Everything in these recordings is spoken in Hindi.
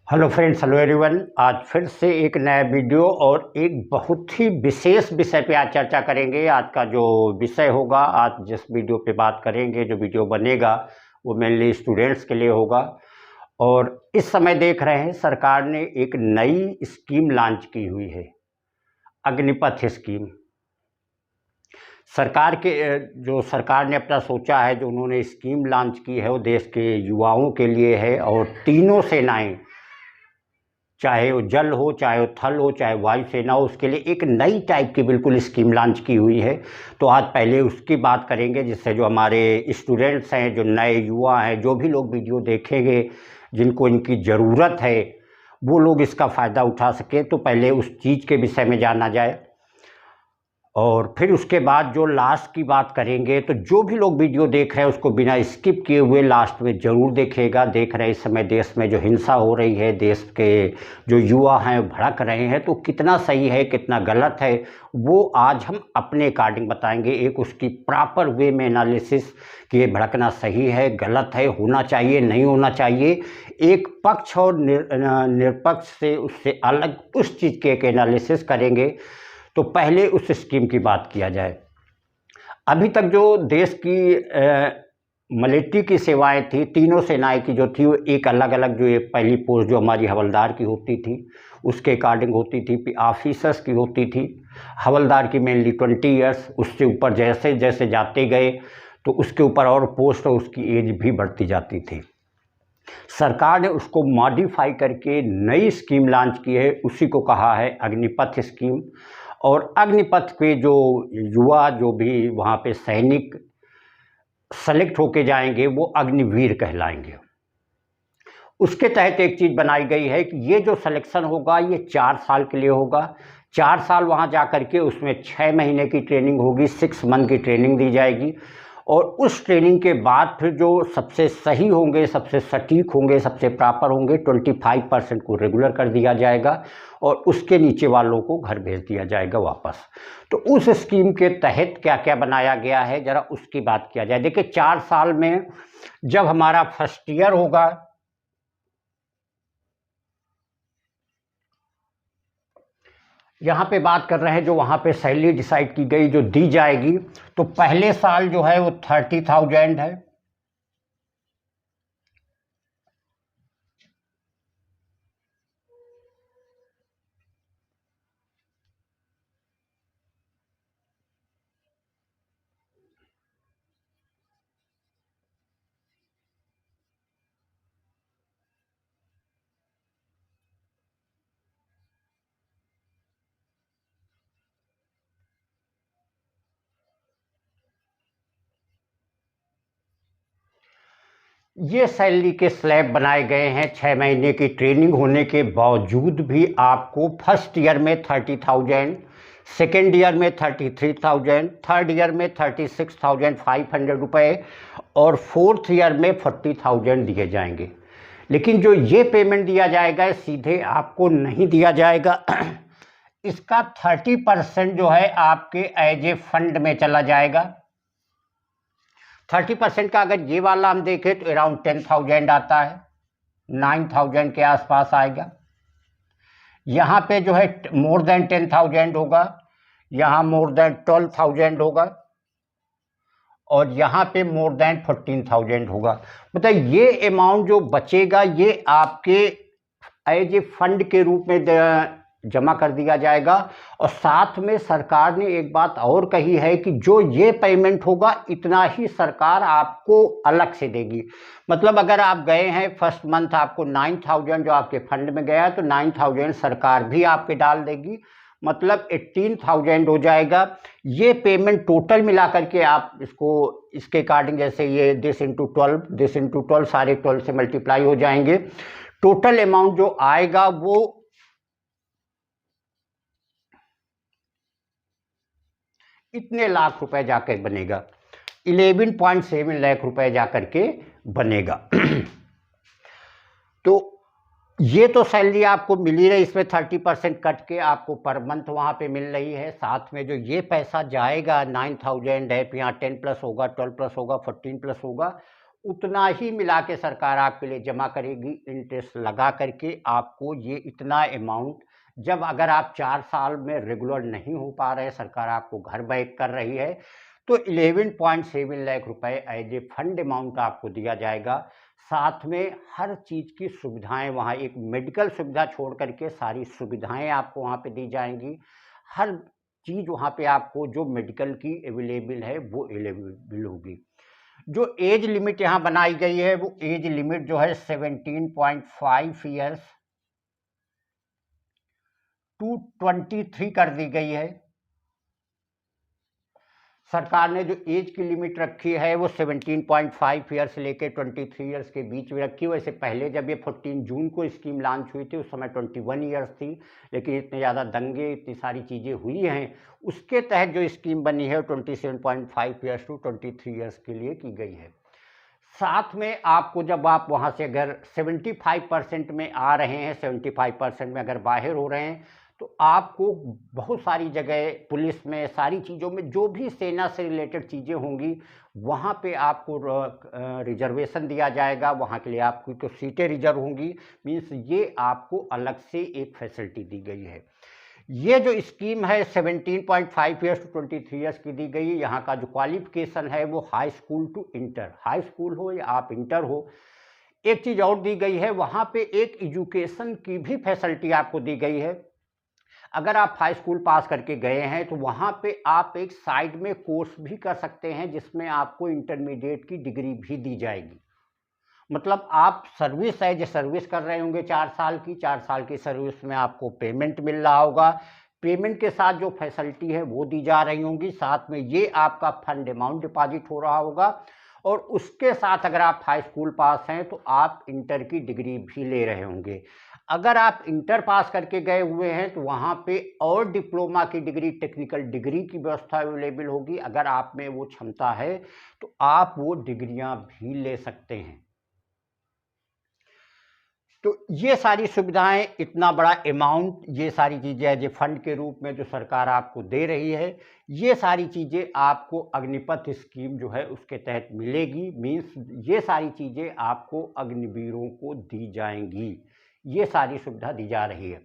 Hello friends, hello everyone. आज फिर से एक नया वीडियो और एक बहुत ही विशेष विषय पे आज चर्चा करेंगे। आज का जो विषय होगा, आज जिस वीडियो पे बात करेंगे, जो वीडियो बनेगा वो मेनली स्टूडेंट्स के लिए होगा। और इस समय देख रहे हैं सरकार ने एक नई स्कीम लॉन्च की हुई है, अग्निपथ स्कीम। सरकार के जो सरकार ने अपना सोचा है, जो उन्होंने स्कीम लॉन्च की है वो देश के युवाओं के लिए है। और तीनों सेनाएं, चाहे वो जल हो, चाहे वो थल हो, चाहे वायुसेना हो, उसके लिए एक नई टाइप की बिल्कुल स्कीम लॉन्च की हुई है। तो आज पहले उसकी बात करेंगे, जिससे जो हमारे स्टूडेंट्स हैं, जो नए युवा हैं, जो भी लोग वीडियो देखेंगे, जिनको इनकी ज़रूरत है, वो लोग इसका फ़ायदा उठा सकें। तो पहले उस चीज़ के विषय में जाना जाए और फिर उसके बाद जो लास्ट की बात करेंगे। तो जो भी लोग वीडियो देख रहे हैं उसको बिना स्किप किए हुए लास्ट में ज़रूर देखेगा। देख रहे हैं इस समय देश में जो हिंसा हो रही है, देश के जो युवा हैं भड़क रहे हैं, तो कितना सही है कितना गलत है वो आज हम अपने अकॉर्डिंग बताएंगे। एक उसकी प्रॉपर वे में एनालिसिस कि ये भड़कना सही है गलत है, होना चाहिए नहीं होना चाहिए, एक पक्ष और निरपक्ष से उससे अलग उस चीज़ के एक एनालिसिस करेंगे। तो पहले उस स्कीम की बात किया जाए। अभी तक जो देश की मिलिट्री की सेवाएं थी, तीनों सेनाएं की जो थी, वो एक अलग अलग, जो ये पहली पोस्ट जो हमारी हवलदार की होती थी उसके अकॉर्डिंग होती थी, फिर ऑफिसर्स की होती थी। हवलदार की मेनली 20 ईयर्स, उससे ऊपर जैसे जैसे जाते गए तो उसके ऊपर और पोस्ट और उसकी एज भी बढ़ती जाती थी। सरकार ने उसको मॉडिफाई करके नई स्कीम लॉन्च की है, उसी को कहा है अग्निपथ स्कीम। और अग्निपथ पे जो युवा, जो भी वहाँ पे सैनिक सेलेक्ट होके जाएंगे, वो अग्निवीर कहलाएंगे। उसके तहत एक चीज़ बनाई गई है कि ये जो सिलेक्शन होगा ये 4 साल के लिए होगा। 4 साल वहाँ जा करके उसमें 6 महीने की ट्रेनिंग होगी, 6 मंथ की ट्रेनिंग दी जाएगी। और उस ट्रेनिंग के बाद फिर जो सबसे सही होंगे, सबसे सटीक होंगे, सबसे प्रॉपर होंगे, 25% को रेगुलर कर दिया जाएगा और उसके नीचे वालों को घर भेज दिया जाएगा वापस। तो उस स्कीम के तहत क्या क्या बनाया गया है, ज़रा उसकी बात किया जाए। देखिए, 4 साल में जब हमारा फर्स्ट ईयर होगा, यहाँ पे बात कर रहे हैं जो वहाँ पे सैलरी डिसाइड की गई जो दी जाएगी, तो पहले साल जो है वो 30,000 है। ये सैलरी के स्लैब बनाए गए हैं। 6 महीने की ट्रेनिंग होने के बावजूद भी आपको फर्स्ट ईयर में 30,000, सेकेंड ईयर में 33,000, थर्ड ईयर में 36,500 रुपये और फोर्थ ईयर में 40,000 दिए जाएंगे। लेकिन जो ये पेमेंट दिया जाएगा सीधे आपको नहीं दिया जाएगा। इसका 30% जो है आपके एज ए फंड में चला जाएगा। 30% का अगर ये वाला हम देखें तो अराउंड 10,000 आता है, 9,000 के आसपास आएगा। यहाँ पे जो है मोर देन 10,000 होगा, यहाँ मोर देन 12,000 होगा और यहाँ पे मोर देन 14,000 होगा। मतलब ये अमाउंट जो बचेगा ये आपके एज ए फंड के रूप में जमा कर दिया जाएगा। और साथ में सरकार ने एक बात और कही है कि जो ये पेमेंट होगा इतना ही सरकार आपको अलग से देगी। मतलब अगर आप गए हैं फर्स्ट मंथ आपको 9,000 जो आपके फंड में गया है, तो 9,000 सरकार भी आपके डाल देगी, मतलब 18,000 हो जाएगा। ये पेमेंट टोटल मिला करके आप इसको इसके अकॉर्डिंग, जैसे ये दिस इंटू 12 सारे 12 से मल्टीप्लाई हो जाएंगे। टोटल अमाउंट जो आएगा वो इतने लाख रुपए जाकर बनेगा, 11.7 लाख रुपए जाकर के बनेगा। तो ये तो सैलरी आपको मिल ही रही, इसमें 30% कट के आपको पर मंथ वहाँ पे मिल रही है। साथ में जो ये पैसा जाएगा 9,000 है, यहाँ 10 प्लस होगा, 12 प्लस होगा, 14 प्लस होगा, उतना ही मिला के सरकार आपके लिए जमा करेगी, इंटरेस्ट लगा करके आपको ये इतना अमाउंट। जब अगर आप 4 साल में रेगुलर नहीं हो पा रहे, सरकार आपको घर बैक कर रही है, तो 11.7 लाख रुपए एज ए फंड अमाउंट आपको दिया जाएगा। साथ में हर चीज़ की सुविधाएं, वहाँ एक मेडिकल सुविधा छोड़ करके सारी सुविधाएं आपको वहाँ पे दी जाएंगी। हर चीज़ वहाँ पे आपको जो मेडिकल की अवेलेबल है वो अवेलेबल होगी। जो एज लिमिट यहाँ बनाई गई है वो एज लिमिट जो है 17.5 ईयर्स टू 23 कर दी गई है। सरकार ने जो एज की लिमिट रखी है वो 17.5 ईयर्स से लेकर 23 ईयर्स के बीच में रखी। वैसे पहले जब ये 14 जून को स्कीम लॉन्च हुई थी उस समय 21 ईयर्स थी, लेकिन इतने ज़्यादा दंगे, इतनी सारी चीज़ें हुई हैं, उसके तहत जो स्कीम बनी है 27.5 ईयर्स टू 23 ईयर्स के लिए की गई है। साथ में आपको जब आप वहाँ से अगर 75% में आ रहे हैं, 75% में अगर बाहर हो रहे हैं, तो आपको बहुत सारी जगह पुलिस में, सारी चीज़ों में, जो भी सेना से रिलेटेड चीज़ें होंगी वहाँ पे आपको रिजर्वेशन दिया जाएगा। वहाँ के लिए आपकी तो सीटें रिजर्व होंगी। मीन्स ये आपको अलग से एक फैसिलिटी दी गई है। ये जो स्कीम है 17.5 ईयर्स टू 23 ईयर्स की दी गई है। यहाँ का जो क्वालिफिकेशन है वो high school to inter, high school हो या आप इंटर हो। एक चीज़ और दी गई है, वहाँ पे एक एजुकेशन की भी फैसिलिटी आपको दी गई है। अगर आप हाई स्कूल पास करके गए हैं तो वहाँ पे आप एक साइड में कोर्स भी कर सकते हैं जिसमें आपको इंटरमीडिएट की डिग्री भी दी जाएगी। मतलब आप सर्विस एज ए सर्विस कर रहे होंगे 4 साल की, 4 साल की सर्विस में आपको पेमेंट मिल रहा होगा। पेमेंट के साथ जो फैसिलिटी है वो दी जा रही होंगी। साथ में ये आपका फंड अमाउंट डिपॉजिट हो रहा होगा, और उसके साथ अगर आप हाई स्कूल पास हैं तो आप इंटर की डिग्री भी ले रहे होंगे। अगर आप इंटर पास करके गए हुए हैं तो वहाँ पे और डिप्लोमा की डिग्री, टेक्निकल डिग्री की व्यवस्था अवेलेबल होगी। अगर आप में वो क्षमता है तो आप वो डिग्रियाँ भी ले सकते हैं। तो ये सारी सुविधाएं, इतना बड़ा अमाउंट, ये सारी चीज़ें एज ए फंड के रूप में जो सरकार आपको दे रही है, ये सारी चीज़ें आपको अग्निपथ स्कीम जो है उसके तहत मिलेगी। मीन्स ये सारी चीज़ें आपको अग्निवीरों को दी जाएंगी, ये सारी सुविधा दी जा रही है।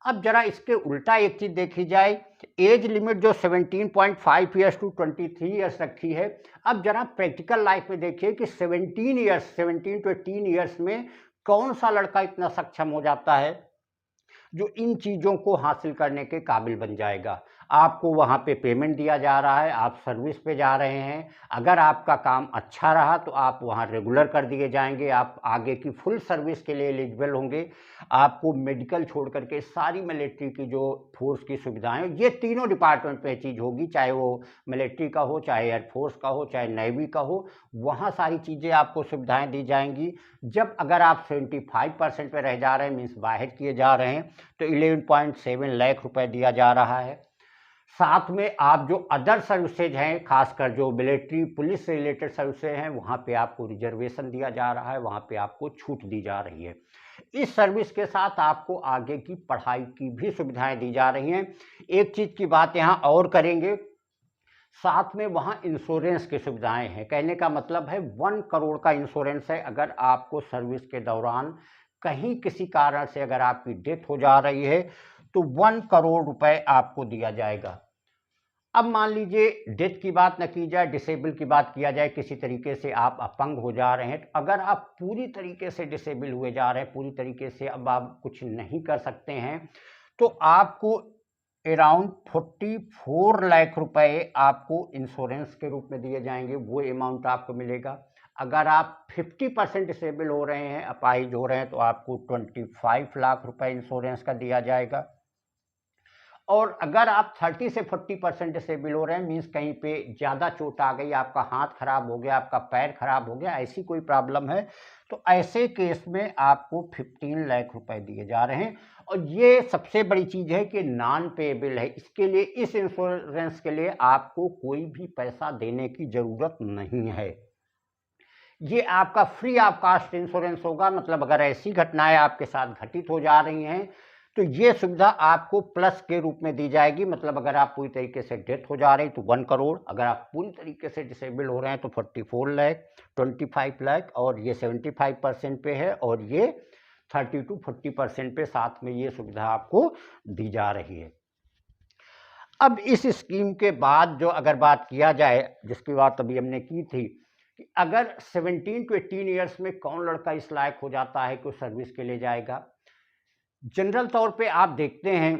अब जरा इसके उल्टा एक चीज़ देखी जाए, एज लिमिट जो 17.5 ईयर्स टू 23 ईयर्स रखी है। अब जरा प्रैक्टिकल लाइफ में देखिए कि 17 टू 18 ईयर्स में कौन सा लड़का इतना सक्षम हो जाता है जो इन चीज़ों को हासिल करने के काबिल बन जाएगा। आपको वहाँ पे पेमेंट दिया जा रहा है, आप सर्विस पे जा रहे हैं। अगर आपका काम अच्छा रहा तो आप वहाँ रेगुलर कर दिए जाएंगे, आप आगे की फुल सर्विस के लिए एलिजिबल होंगे। आपको मेडिकल छोड़ करके सारी मिलिट्री की जो फोर्स की सुविधाएं, ये तीनों डिपार्टमेंट पे चीज़ होगी, चाहे वो मिलिट्री का हो, चाहे एयरफोर्स का हो, चाहे नेवी का हो, वहाँ सारी चीज़ें आपको सुविधाएँ दी जाएंगी। जब अगर आप 75% पे रह जा रहे हैं, मीन्स बाहर किए जा रहे हैं, तो 11.7 लाख रुपए दिया जा रहा है। साथ में आप जो अदर सर्विसेज हैं, खासकर जो मिलिट्री पुलिस से रिलेटेड सर्विसेज हैं, वहाँ पे आपको रिजर्वेशन दिया जा रहा है, वहाँ पे आपको छूट दी जा रही है। इस सर्विस के साथ आपको आगे की पढ़ाई की भी सुविधाएं दी जा रही हैं। एक चीज़ की बात यहाँ और करेंगे, साथ में वहाँ इंश्योरेंस की सुविधाएं हैं। कहने का मतलब है 1 करोड़ का इंश्योरेंस है। अगर आपको सर्विस के दौरान कहीं किसी कारण से अगर आपकी डेथ हो जा रही है तो 1 करोड़ रुपए आपको दिया जाएगा। अब मान लीजिए डेथ की बात न की जाए, डिसेबल की बात किया जाए, किसी तरीके से आप अपंग हो जा रहे हैं, तो अगर आप पूरी तरीके से डिसेबल हुए जा रहे हैं, पूरी तरीके से अब आप कुछ नहीं कर सकते हैं, तो आपको अराउंड 44 लाख रुपए आपको इंश्योरेंस के रूप में दिए जाएंगे। वो अमाउंट आपको मिलेगा। अगर आप 50% डिसेबल हो रहे हैं, अपाहिज हो रहे हैं, तो आपको 25 लाख रुपए इंश्योरेंस का दिया जाएगा। और अगर आप 30 से 40% डिसेबल हो रहे हैं, मीन्स कहीं पे ज़्यादा चोट आ गई, आपका हाथ खराब हो गया, आपका पैर खराब हो गया, ऐसी कोई प्रॉब्लम है, तो ऐसे केस में आपको 15 लाख रुपए दिए जा रहे हैं। और ये सबसे बड़ी चीज़ है कि नॉन पेएबल है। इसके लिए, इस इंश्योरेंस के लिए आपको कोई भी पैसा देने की ज़रूरत नहीं है। ये आपका फ्री ऑफ कास्ट इंश्योरेंस होगा। मतलब अगर ऐसी घटनाएं आपके साथ घटित हो जा रही हैं तो ये सुविधा आपको प्लस के रूप में दी जाएगी। मतलब अगर आप पूरी तरीके से डेथ हो जा रहे हैं तो 1 करोड़, अगर आप पूरी तरीके से डिसेबल हो रहे हैं तो 44 लाख, 25 लाख, और ये 75% पे है, और ये 30 to 40% पे साथ में ये सुविधा आपको दी जा रही है। अब इस स्कीम के बाद जो अगर बात किया जाए, जिसकी बात अभी हमने की थी, कि अगर 17 to 18 ईयर्स में कौन लड़का इस लायक हो जाता है कि सर्विस के लिए जाएगा। जनरल तौर पे आप देखते हैं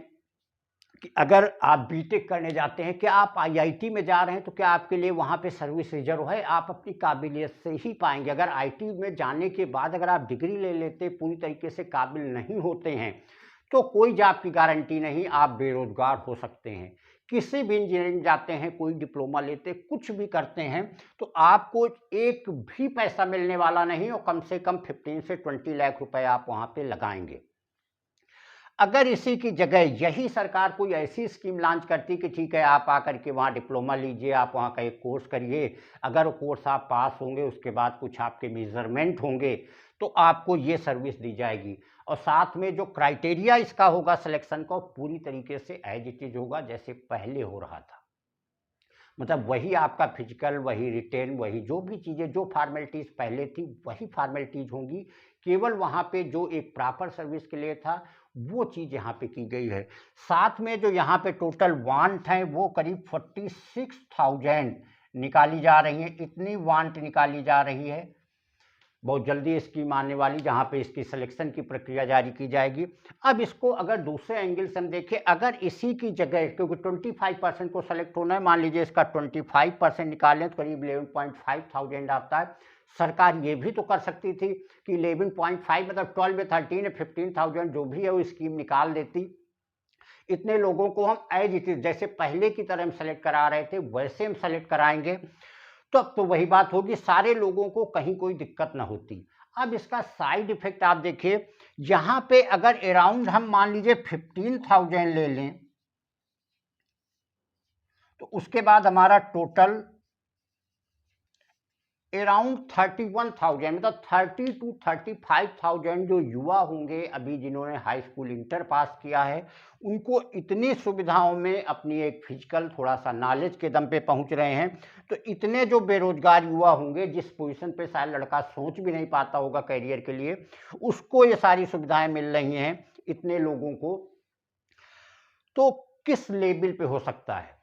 कि अगर आप बीटेक करने जाते हैं, क्या आप आईआईटी में जा रहे हैं तो क्या आपके लिए वहाँ पे सर्विस रिजर्व है? आप अपनी काबिलियत से ही पाएंगे। अगर आईटी में जाने के बाद अगर आप डिग्री ले लेते, पूरी तरीके से काबिल नहीं होते हैं, तो कोई जॉब की गारंटी नहीं, आप बेरोजगार हो सकते हैं। किसी भी इंजीनियरिंग जाते हैं, कोई डिप्लोमा लेते, कुछ भी करते हैं, तो आपको एक भी पैसा मिलने वाला नहीं, और कम से कम 15 से 20 लाख रुपए आप वहाँ पे लगाएंगे। अगर इसी की जगह यही सरकार कोई ऐसी स्कीम लॉन्च करती कि ठीक है, आप आकर के वहाँ डिप्लोमा लीजिए, आप वहाँ का एक कोर्स करिए, अगर वो कोर्स आप पास होंगे, उसके बाद कुछ आपके मेजरमेंट होंगे, तो आपको ये सर्विस दी जाएगी। और साथ में जो क्राइटेरिया इसका होगा सिलेक्शन का, पूरी तरीके से एज इट इज होगा जैसे पहले हो रहा था। मतलब वही आपका फिजिकल, वही रिटेन, वही जो भी चीज़ें, जो फार्मेलिटीज़ पहले थी वही फार्मेलिटीज़ होंगी। केवल वहाँ पे जो एक प्रॉपर सर्विस के लिए था वो चीज़ यहाँ पे की गई है। साथ में जो यहाँ पे टोटल वांट है वो करीब 46,000 निकाली जा रही है। इतनी वांट निकाली जा रही है। बहुत जल्दी स्कीम आने वाली, जहाँ पे इसकी सिलेक्शन की प्रक्रिया जारी की जाएगी। अब इसको अगर दूसरे एंगल से हम देखें, अगर इसी की जगह, क्योंकि 25% को सेलेक्ट होना है, मान लीजिए इसका 25% निकालें तो करीब 11,500 आता है। सरकार ये भी तो कर सकती थी कि 11.5 मतलब 12 में 13 है, 15,000 जो भी है वो स्कीम निकाल देती। इतने लोगों को हम एज इट इज जैसे पहले की तरह हम सेलेक्ट करा रहे थे वैसे हम सेलेक्ट कराएंगे, तो अब तो वही बात होगी, सारे लोगों को कहीं कोई दिक्कत ना होती। अब इसका साइड इफेक्ट आप देखिए, यहां पे अगर अराउंड हम मान लीजिए 15,000 ले लें, तो उसके बाद हमारा टोटल अराउंड 31,000 मतलब 30 to 35,000 जो युवा होंगे अभी जिन्होंने हाई स्कूल इंटर पास किया है, उनको इतनी सुविधाओं में अपनी एक फिजिकल थोड़ा सा नॉलेज के दम पे पहुंच रहे हैं। तो इतने जो बेरोजगार युवा होंगे, जिस पोजीशन पे शायद लड़का सोच भी नहीं पाता होगा करियर के लिए, उसको ये सारी सुविधाएं मिल रही हैं इतने लोगों को। तो किस लेवल पे हो सकता है?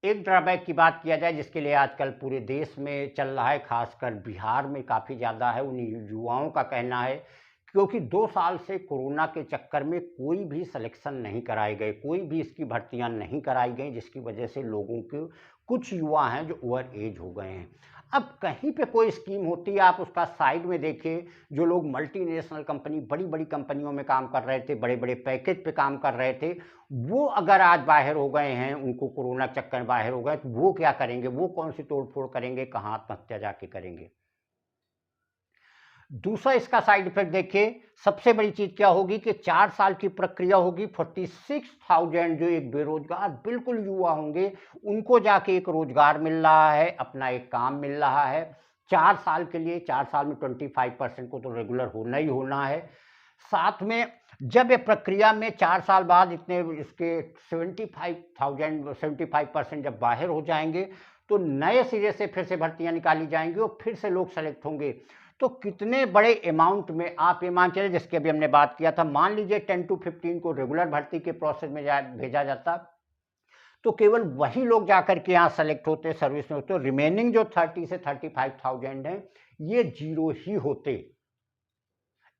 एक ड्रॉबैक की बात किया जाए जिसके लिए आजकल पूरे देश में चल रहा है, खासकर बिहार में काफ़ी ज़्यादा है, उन युवाओं का कहना है, क्योंकि 2 साल से कोरोना के चक्कर में कोई भी सिलेक्शन नहीं कराए गए, कोई भी इसकी भर्तियां नहीं कराई गई, जिसकी वजह से लोगों के कुछ युवा हैं जो ओवर एज हो गए हैं। अब कहीं पे कोई स्कीम होती है, आप उसका साइड में देखिए, जो लोग मल्टीनेशनल कंपनी, बड़ी बड़ी कंपनियों में काम कर रहे थे, बड़े बड़े पैकेज पे काम कर रहे थे, वो अगर आज बाहर हो गए हैं, उनको कोरोना चक्कर में बाहर हो गए, तो वो क्या करेंगे? वो कौन सी तोड़फोड़ करेंगे? कहाँ आत्महत्या जाके करेंगे? दूसरा इसका साइड इफेक्ट देखिए, सबसे बड़ी चीज क्या होगी कि 4 साल की प्रक्रिया होगी। 46,000 जो एक बेरोजगार बिल्कुल युवा होंगे, उनको जाके एक रोजगार मिल रहा है, अपना एक काम मिल रहा है 4 साल के लिए। 4 साल में 25% को तो रेगुलर होना ही होना है। साथ में जब ये प्रक्रिया में 4 साल बाद इतने इसके 75% जब बाहर हो जाएंगे, तो नए सिरे से फिर से भर्तियां निकाली जाएंगी और फिर से लोग सेलेक्ट होंगे। तो कितने बड़े अमाउंट में आप ये मान चले, जिसके अभी हमने बात किया था, मान लीजिए 10 to 15 को रेगुलर भर्ती के प्रोसेस में भेजा जाता, तो केवल वही लोग जाकर के यहाँ सेलेक्ट होते, सर्विस में होते, रिमेनिंग जो 30 से 35,000 हैं, ये जीरो ही होते।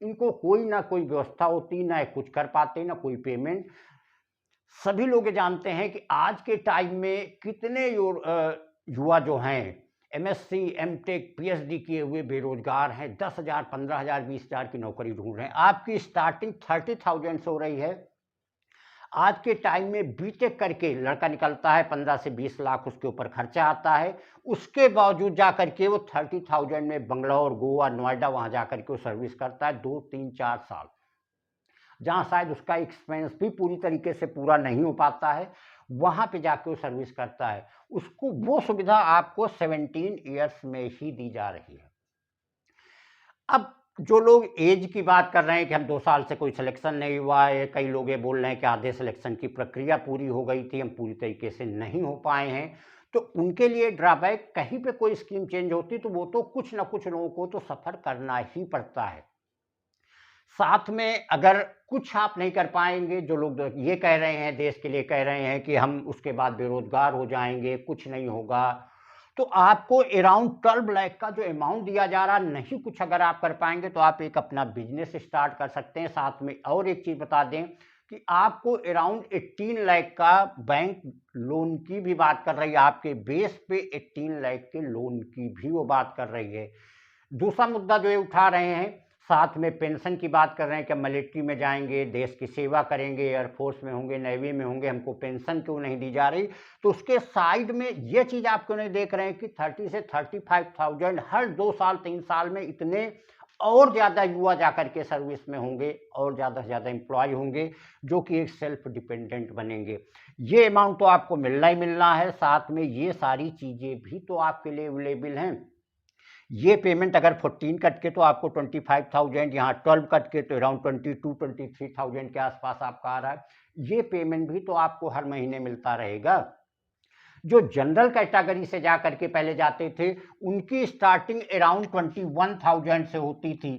इनको कोई ना कोई व्यवस्था होती, ना कुछ कर पाते, ना कोई पेमेंट। सभी लोग जानते हैं कि आज के टाइम में कितने युवा जो हैं एमएससी, एमटेक, पीएचडी किए हुए बेरोजगार हैं, 10,000, 15,000, 20,000 की नौकरी ढूंढ रहे हैं। आपकी स्टार्टिंग 30,000 से हो रही है। आज के टाइम में बीटेक करके लड़का निकलता है, 15 से 20 लाख उसके ऊपर खर्चा आता है, उसके बावजूद जाकर के वो 30,000 में बंगलौर, गोवा, नोएडा वहां जाकर के वो सर्विस करता है 2, 3, 4 साल, जहां शायद उसका एक्सपेंस भी पूरी तरीके से पूरा नहीं हो पाता है, वहां पे जाके वो सर्विस करता है। उसको वो सुविधा आपको 17 ईयर्स में ही दी जा रही है। अब जो लोग एज की बात कर रहे हैं कि हम 2 साल से कोई सिलेक्शन नहीं हुआ है, कई लोग ये बोल रहे हैं कि आधे सिलेक्शन की प्रक्रिया पूरी हो गई थी, हम पूरी तरीके से नहीं हो पाए हैं, तो उनके लिए ड्रॉबैक, कहीं पे कोई स्कीम चेंज होती तो वो तो कुछ ना कुछ लोगों को तो सफ़र करना ही पड़ता है। साथ में अगर कुछ आप नहीं कर पाएंगे, जो लोग ये कह रहे हैं, देश के लिए कह रहे हैं कि हम उसके बाद बेरोजगार हो जाएंगे, कुछ नहीं होगा, तो आपको अराउंड 12 लाख का जो अमाउंट दिया जा रहा, नहीं कुछ अगर आप कर पाएंगे तो आप एक अपना बिजनेस स्टार्ट कर सकते हैं। साथ में और एक चीज़ बता दें कि आपको अराउंड 18 लाख का बैंक लोन की भी बात कर रही है, आपके बेस पे 18 लाख के लोन की भी वो बात कर रही है। दूसरा मुद्दा जो ये उठा रहे हैं, साथ में पेंशन की बात कर रहे हैं कि मिलिट्री में जाएंगे, देश की सेवा करेंगे, एयरफोर्स में होंगे, नेवी में होंगे, हमको पेंशन क्यों नहीं दी जा रही। तो उसके साइड में ये चीज़ आप क्यों नहीं देख रहे हैं कि 30 से 35,000 हर 2 साल 3 साल में इतने और ज़्यादा युवा जाकर के सर्विस में होंगे और ज़्यादा से ज़्यादा एम्प्लॉय होंगे, जो कि एक सेल्फ डिपेंडेंट बनेंगे। ये अमाउंट तो आपको मिलना ही मिलना है। साथ में ये सारी चीज़ें भी तो आपके लिए अवेलेबल हैं। ये पेमेंट अगर 14 कट के तो आपको 25,000, यहाँ 12 कट के तो अराउंड 22-23,000 के आसपास आपका आ रहा है। ये पेमेंट भी तो आपको हर महीने मिलता रहेगा। जो जनरल कैटेगरी से जा करके पहले जाते थे, उनकी स्टार्टिंग अराउंड 21,000 से होती थी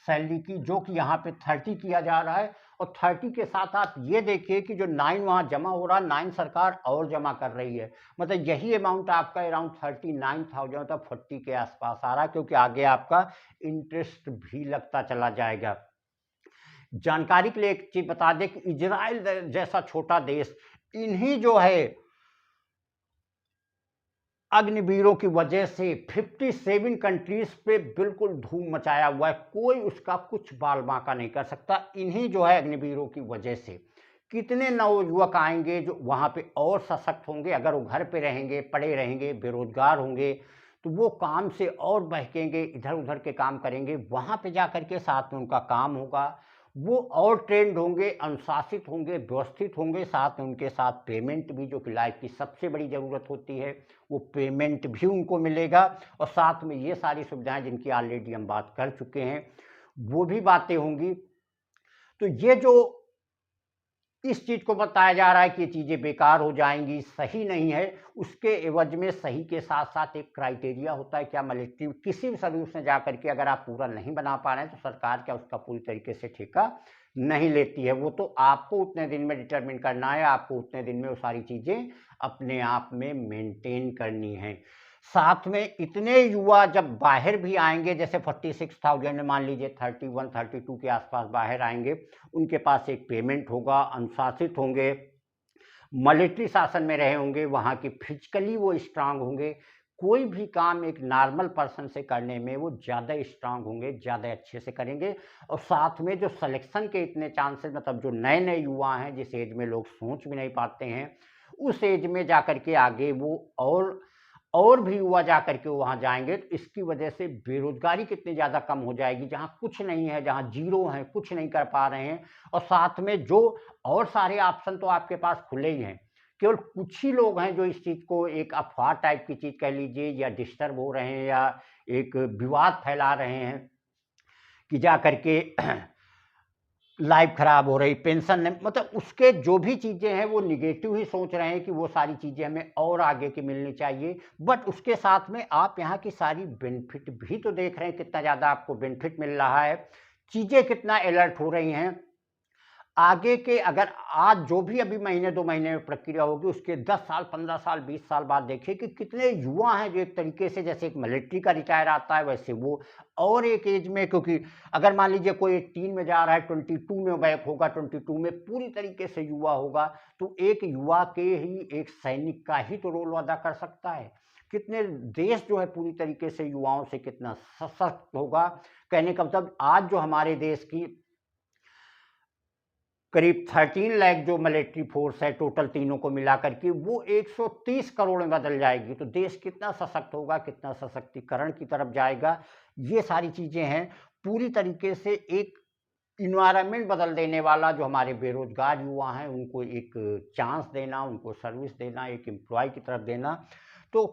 सैलरी की, जो कि यहाँ पे 30 किया जा रहा है। और 30 के साथ आप ये देखिए कि जो 9 वहाँ जमा हो रहा है, 9 सरकार और जमा कर रही है, मतलब यही अमाउंट आपका अराउंड 39,000 तक 40 के आसपास आ रहा है, क्योंकि आगे आपका इंटरेस्ट भी लगता चला जाएगा। जानकारी के लिए एक चीज़ बता दें कि इजराइल जैसा छोटा देश, इन्हीं जो है अग्निवीरों की वजह से 57 कंट्रीज पे बिल्कुल धूम मचाया हुआ है, कोई उसका कुछ बाल बांका नहीं कर सकता। इन्हीं जो है अग्निवीरों की वजह से कितने नवयुवक आएंगे जो वहाँ पे और सशक्त होंगे। अगर वो घर पे रहेंगे, पड़े रहेंगे, बेरोजगार होंगे, तो वो काम से और बहकेंगे, इधर उधर के काम करेंगे, वहाँ पे जा कर के साथ में उनका काम होगा, वो और ट्रेंड होंगे, अनुशासित होंगे, व्यवस्थित होंगे। साथ में उनके साथ पेमेंट भी, जो कि लाइफ की सबसे बड़ी ज़रूरत होती है, वो पेमेंट भी उनको मिलेगा। और साथ में ये सारी सुविधाएं जिनकी ऑलरेडी हम बात कर चुके हैं, वो भी बातें होंगी। तो ये जो इस चीज़ को बताया जा रहा है कि ये चीज़ें बेकार हो जाएंगी, सही नहीं है, उसके एवज में सही के साथ साथ एक क्राइटेरिया होता है। क्या मिलिट्री किसी भी सर्विस में जा करके अगर आप पूरा नहीं बना पा रहे हैं, तो सरकार क्या उसका पूरी तरीके से ठेका नहीं लेती है। वो तो आपको उतने दिन में डिटरमिन करना है, आपको उतने दिन में वो सारी चीज़ें अपने आप में मेंटेन करनी है। साथ में इतने युवा जब बाहर भी आएंगे, जैसे 46,000 में मान लीजिए 31-32 के आसपास बाहर आएंगे, उनके पास एक पेमेंट होगा, अनुशासित होंगे, मिलिट्री शासन में रहे होंगे, वहाँ की फिजिकली वो स्ट्रांग होंगे, कोई भी काम एक नॉर्मल पर्सन से करने में वो ज़्यादा स्ट्रांग होंगे, ज़्यादा अच्छे से करेंगे। और साथ में जो सिलेक्शन के इतने चांसेस, मतलब जो नए नए युवा हैं, जिस एज में लोग सोच भी नहीं पाते हैं, उस एज में जा कर के आगे वो और भी युवा जा करके वहाँ जाएंगे, तो इसकी वजह से बेरोजगारी कितनी ज़्यादा कम हो जाएगी। जहाँ कुछ नहीं है, जहाँ जीरो है, कुछ नहीं कर पा रहे हैं, और साथ में जो और सारे ऑप्शन तो आपके पास खुले ही हैं, केवल कुछ ही लोग हैं जो इस चीज़ को एक अफवाह टाइप की चीज़ कह लीजिए, या डिस्टर्ब हो रहे हैं, या एक विवाद फैला रहे हैं कि जा करके लाइफ खराब हो रही, पेंशन नहीं, मतलब उसके जो भी चीज़ें हैं वो निगेटिव ही सोच रहे हैं कि वो सारी चीज़ें हमें और आगे की मिलनी चाहिए। बट उसके साथ में आप यहाँ की सारी बेनिफिट भी तो देख रहे हैं, कितना ज़्यादा आपको बेनिफिट मिल रहा है, चीज़ें कितना अलर्ट हो रही हैं। आगे के अगर आज जो भी अभी महीने 2 महीने में प्रक्रिया होगी, उसके 10 साल 15 साल 20 साल बाद देखिए कि कितने युवा हैं जो एक तरीके से, जैसे एक मिलिट्री का रिटायर आता है, वैसे वो और एक एज में, क्योंकि अगर मान लीजिए कोई 18 में जा रहा है, 22 में बैक होगा, 22 में पूरी तरीके से युवा होगा, तो एक युवा के ही एक सैनिक का ही तो रोल अदा कर सकता है। कितने देश जो है पूरी तरीके से युवाओं से कितना सशक्त होगा। कहने का मतलब आज जो हमारे देश की करीब 13 लाख जो मिलिट्री फोर्स है टोटल तीनों को मिलाकर के, वो 130 करोड़ में बदल जाएगी, तो देश कितना सशक्त होगा, कितना सशक्तिकरण की तरफ जाएगा। ये सारी चीज़ें हैं, पूरी तरीके से एक इन्वायरमेंट बदल देने वाला। जो हमारे बेरोजगार युवा हैं उनको एक चांस देना, उनको सर्विस देना, एक एम्प्लॉय की तरफ देना। तो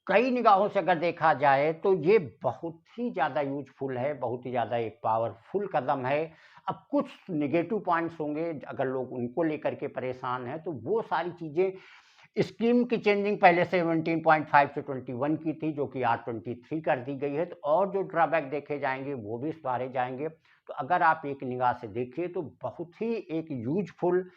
कई निगाहों से अगर देखा जाए तो ये बहुत ही ज़्यादा यूज़फुल है, बहुत ही ज़्यादा एक पावरफुल कदम है। अब कुछ नेगेटिव पॉइंट्स होंगे, अगर लोग उनको लेकर के परेशान हैं, तो वो सारी चीज़ें स्कीम की चेंजिंग पहले 17.5 से 21 की थी, जो कि आज 23 कर दी गई है, तो और जो ड्रॉबैक देखे जाएँगे, वो भी सुधारे जाएँगे। तो अगर आप एक निगाह से देखिए तो बहुत ही एक यूज़फुल,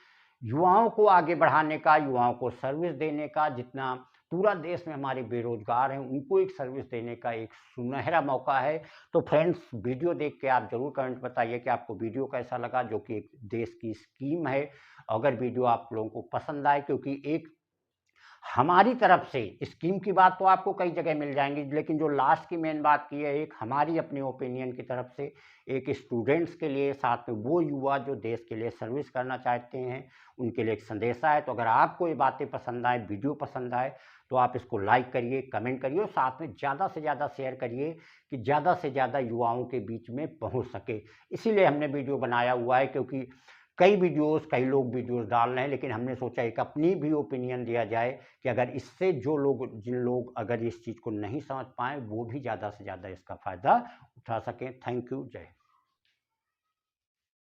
युवाओं को आगे बढ़ाने का, युवाओं को सर्विस देने का, जितना पूरा देश में हमारे बेरोजगार हैं उनको एक सर्विस देने का एक सुनहरा मौका है। तो फ्रेंड्स, वीडियो देख के आप ज़रूर कमेंट बताइए कि आपको वीडियो कैसा लगा, जो कि एक देश की स्कीम है। अगर वीडियो आप लोगों को पसंद आए, क्योंकि एक हमारी तरफ से स्कीम की बात तो आपको कई जगह मिल जाएंगी, लेकिन जो लास्ट की मेन बात की है, एक हमारी अपनी ओपिनियन की तरफ से, एक स्टूडेंट्स के लिए, साथ में वो युवा जो देश के लिए सर्विस करना चाहते हैं, उनके लिए एक संदेशा है। तो अगर आपको ये बातें पसंद आए, वीडियो पसंद आए, तो आप इसको लाइक करिए, कमेंट करिए और साथ में ज़्यादा से ज़्यादा शेयर करिए कि ज़्यादा से ज़्यादा युवाओं के बीच में पहुँच सके। इसीलिए हमने वीडियो बनाया हुआ है, क्योंकि कई लोग वीडियोस डाल रहे हैं, लेकिन हमने सोचा एक अपनी भी ओपिनियन दिया जाए कि अगर इससे जिन लोग अगर इस चीज़ को नहीं समझ पाएँ, वो भी ज़्यादा से ज़्यादा इसका फ़ायदा उठा सकें। Thank you. जय हिंद।